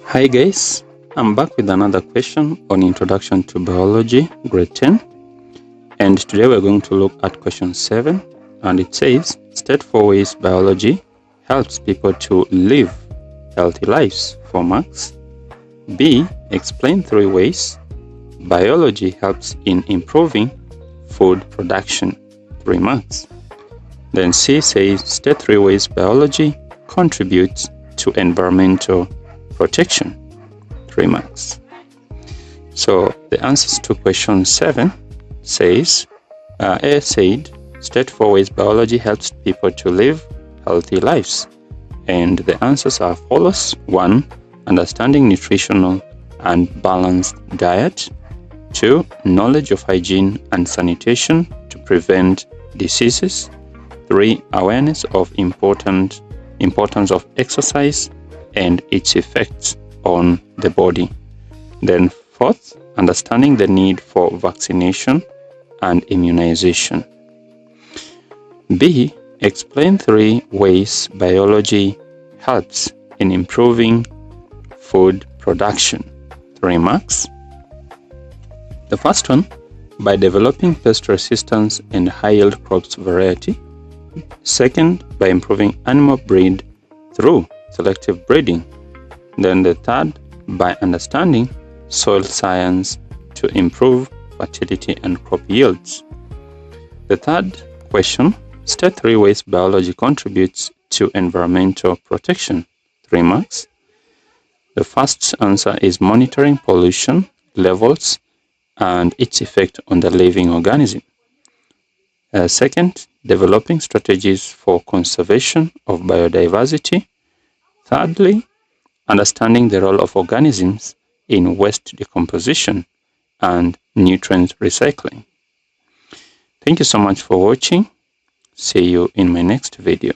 Hi guys, I'm back with another question on Introduction to Biology, grade 10. And today we're going to look at question 7. And it says, state 4 ways biology helps people to live healthy lives, 4 marks. B, explain 3 ways biology helps in improving food production, 3 marks. Then C says, state 3 ways biology contributes to environmental protection, 3 marks. So the answers to question 7 says, A said, state 4 ways biology helps people to live healthy lives. And the answers are follows. 1, understanding nutritional and balanced diet. 2, knowledge of hygiene and sanitation to prevent diseases. 3, awareness of importance of exercise and its effects on the body. Then 4th, understanding the need for vaccination and immunization. B, explain 3 ways biology helps in improving food production, 3 marks. The first one, by developing pest resistance and high-yield crops variety. Second, by improving animal breed through selective breeding. Then the third, by understanding soil science to improve fertility and crop yields. The third question, state 3 ways biology contributes to environmental protection, 3 marks. The first answer is monitoring pollution levels and its effect on the living organism. Second, developing strategies for conservation of biodiversity. Thirdly, understanding the role of organisms in waste decomposition and nutrient recycling. Thank you so much for watching. See you in my next video.